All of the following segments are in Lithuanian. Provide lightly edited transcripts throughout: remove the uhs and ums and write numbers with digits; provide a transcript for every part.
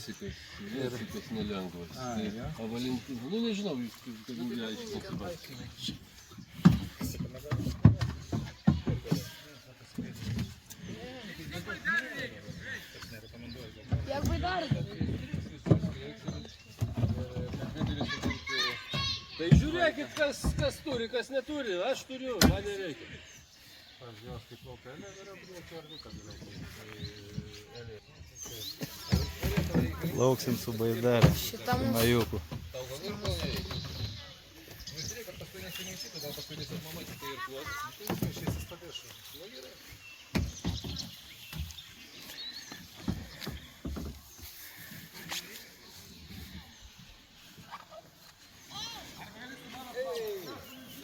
Jessikas nelengvas. O Valentinas, nu nežinau, jūs kaip aiškiai. Як Байдарка. Tai žiūrėkit, kas turi, kas neturi. Aš turiu, man nereikia. Lauksim su Baidarė, Majuku.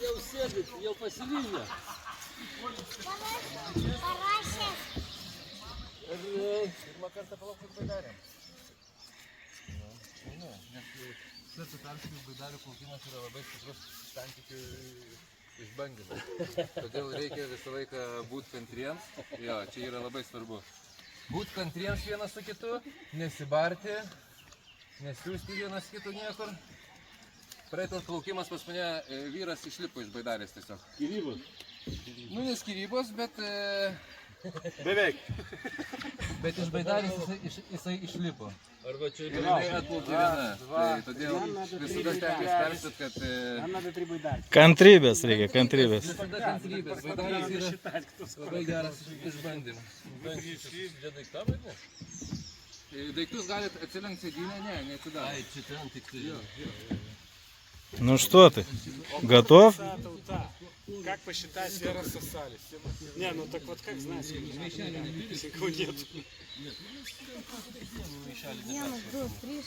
Jau sėdit, jau pasilinę. Parašęs. Pirmą kartą palaukti Baidarėm. Nes Svetų Tarskijų Baidarių plaukimas yra labai stiprus santykių išbandymas. Todėl reikia visą laiką būti kantriems. Jo, čia yra labai svarbu. Būti kantriems vienas su kitu, nesibarti, nesiųsti vienas kitų niekur. Praeitas plaukimas pas mane vyras išlipo iš Baidarės tiesiog. Skyrybos? Nu, ne skyrybos, bet... Beveik. Bet iš Baidarės jisai išlipo. Arba čia Ir jinai atplaukė viena. Tai todėl visada stengiuosi perspėti, kad... Kantrybės reikia, kantrybės. Visada kantrybės. Baidarės yra labai geras išbandymas. Čia daiktam, ar ne? Daiktus galite atsilenkti sėdynę? Ne, neatsidaro. Ai, čia ten tik tai. Ну что ты, готов? Как посчитать вера сосали? Не, ну так вот как знаешь, никого нет. Vienas, du, trys,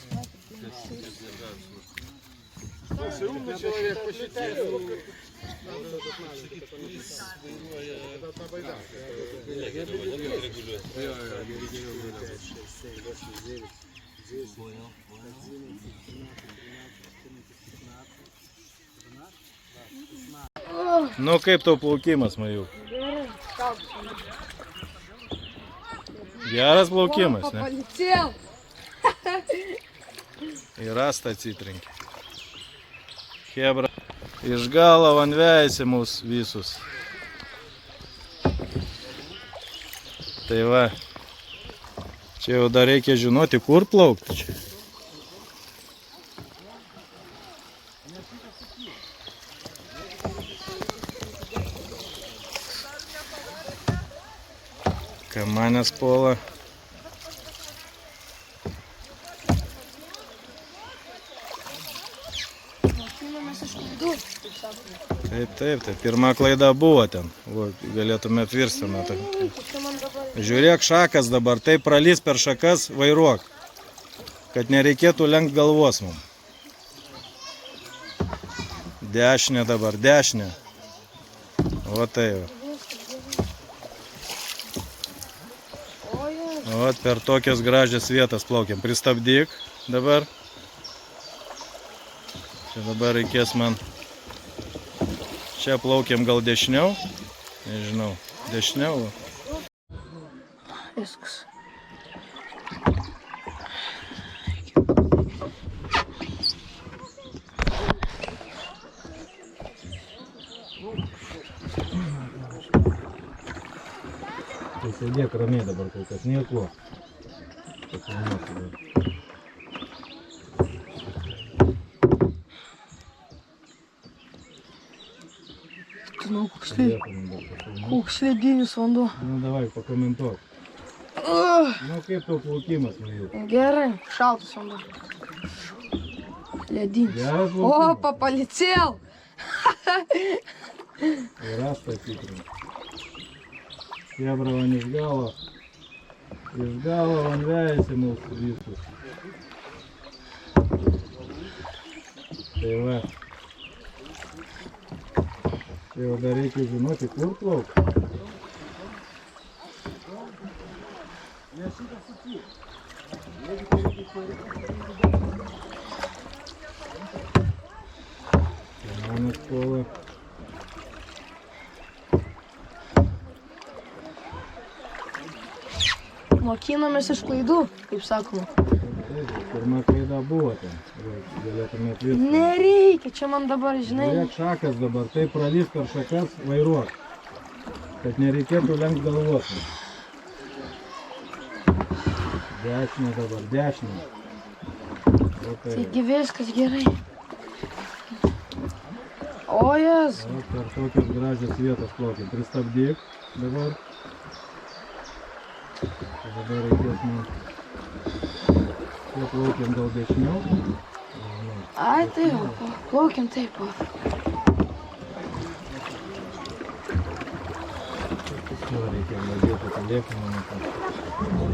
Слушай, умный человек, посчитай. Nu kaip tau plaukimas, Majuk? Geras plaukimas, ne? Полетел. Į rastą atsitrenkė. Chebra. Iš galo van vejasi mus visus. Tai va. Čia jau dar reikia žinoti, kur plaukti čia. Kamanės pola. Taip, taip, tai pirma klaida buvo ten. O, galėtume apvirsti nuo tai. Žiūrėk šakas dabar, taip pralys per šakas, vairuok. Kad nereikėtų lenkt galvos mums. Dešinė dabar, dešinė. O tai va. O per tokias gražias vietas plaukiam. Pristabdyk dabar. Čia dabar reikės man. Čia plaukiam gal dešiniau. Nežinau, dešiniau. Viskas. Tai sėdėk ramiai dabar kol kas, nieko. Nu, koks ledinis vanduo. Nu, davai, pakomentuok. Nu, kaip tau plaukimas, Majuk? Gerai, šaltas vanduo. Ledinis. Geras plaukimas. Опа, полетел. И растą atsitrenkė. Chebra van iš galo van vejasi mus visus. Tai va. Tai jau dar reikia žinoti, kur plaukti. Kamanės pola. Mokinamės iš klaidų, kaip sakoma. Pirma klaida buvo ten. Galėtumėt viską. Nereikia, čia man dabar, žinai. Žiūrėk šakas dabar, tai pralys per šakas, vairuok. Kad nereikėtų lenkt galvos. Dešinė dabar, dešinė. O tai. Taigi viskas gerai. O jas. O, per tokias gražias vietas plaukiam. Pristabdyk dabar. Tai dabar reikės man. Čia plaukiam gal dešiniau. Ai, tai jau, plaukiam taip. Čia reikia važiuoti telefoną.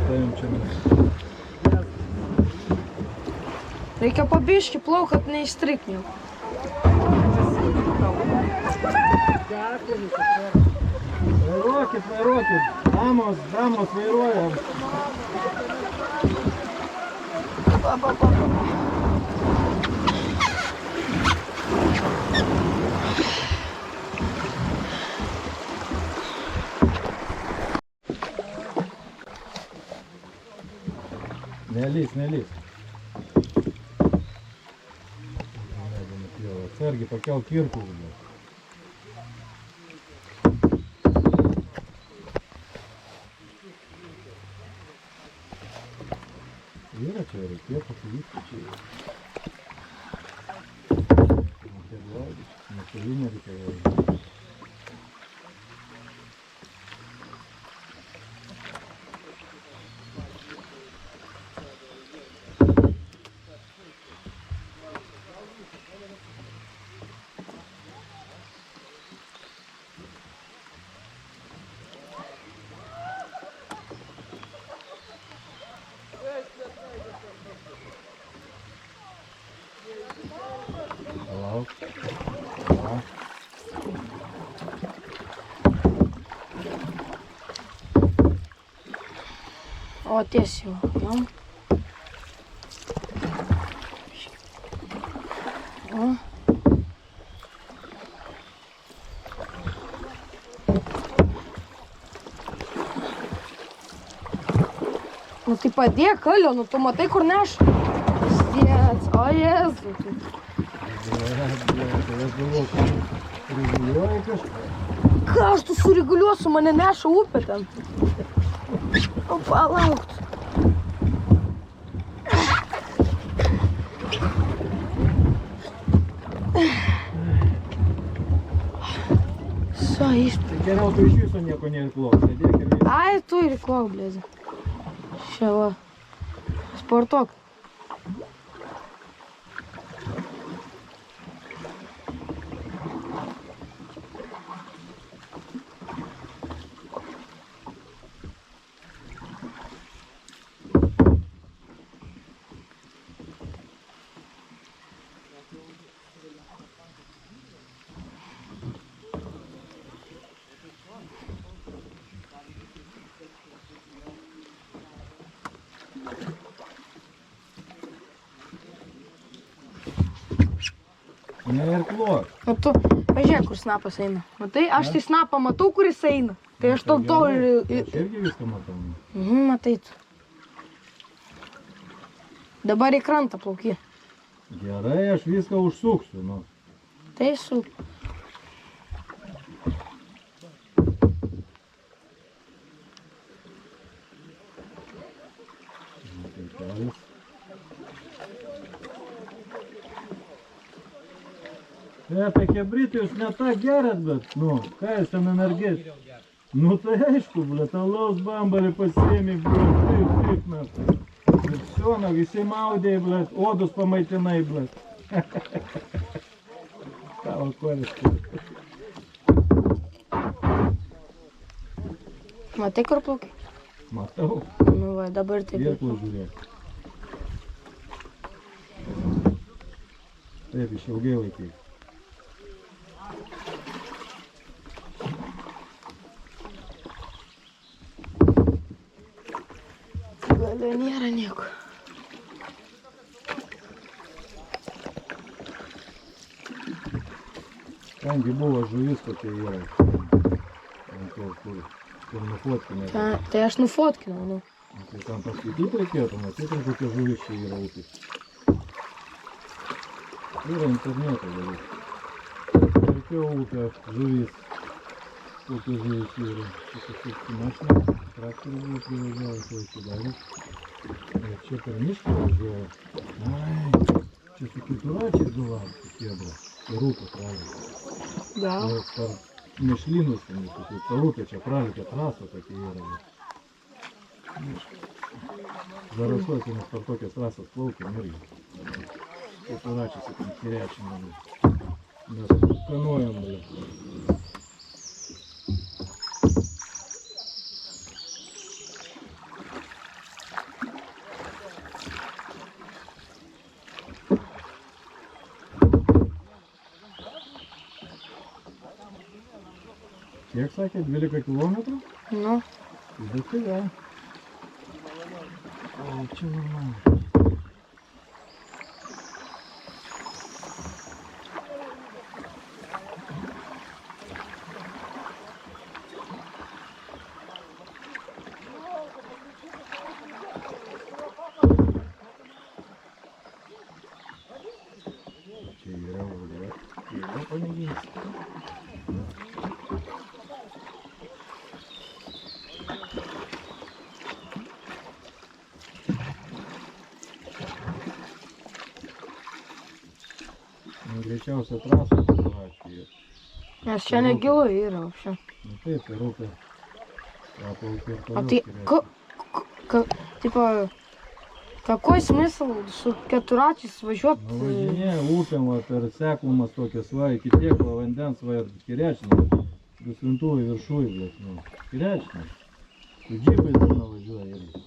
Paim čia mes. Reikia pabiški plauk, kad neįstrikniau. Vairuokit, vairuokit. Damos vairuojam. Nelys. Atsargiai pakelk kirpų. Yra čia, reikėtų pavykti čia. Nuotolinė reikia važiuoti. Palauk. Va. O tiesiau. O. Nu tai padėk, Kalio, nu tu matai, kur neša. Sėdėt, o Jėzu. Ką aš tu sureguliuosiu, mane neša upė ten. O palaukt. Išpė. Geriau tu iš viso nieko neirklauk. Ai, tu irklauk, blėzi. Čia va. Sportuok. Neirklauk. Nu tu, pažiūrėk, kur snapas eina. Matai, aš tai snapą matau, kur jis eina. Tai aš to ir... Aš irgi viską matau. Matai tu. Dabar į krantą plauki. Gerai, aš viską užsuksiu, nu. Tai su... Tai chebritą jūs ne tą gerat, bet, nu, ką jūs ten energijos? Nu tai aišku, blėt, alaus bambalį pasiėmė, blėt, taip, mes. Bet šiona, visi maudėjai, blėt, odus pamaitinai, blėt. Tavo kolis. Matai, kur plauki? Matau. Nu va, dabar taip. Vietlų žiūrėk. Taip, iš ilgai laikai. Galio nėra nieko. Tengi buvo žuvis kokia yra. Kur nufotkinė. Tai aš nufotkinau, nu. Tai tam paskaityti reikėtų, matyti, kokie žuvis čia yra upės. Yra interneto gerai. Kokia upė, žuvis. Kokia žuvis yra. Čia kažkaip su mašina, traktorių buvo privažiavę, tai atsidarė. Ir čia per mišką važiuoja. Ai, čia su kituračiais gulam, su kebra. Ir upė pralėkė. Да. Ir per mišlynus, per upę čia pralėkė trasa tokia yra. Zarasuoti mes per tokias trasas plaukiam irgi. Keturačiais akim kirečiam. Mes kanuojam, bля. Kiek sakė, 12 kilometrų? Ну, Bet tai da. O čia normalu. Čia yra vodė. Yra pamėginsi. Greičiausia trasa Latvija. nes čia negilai yra вообще. Nu taip, per upę. Praplaukė ir А toliau ты, skiriasi. типа, какой смысл su keturračiais važiuot? Nu važinėja upėm, va, per seklumas tokias, va, iki tiek va, vandens, va, ir kirečinai. Duslintuvai viršui, bet, nu, kirečinai. Su džipais būna važiuoja irgi.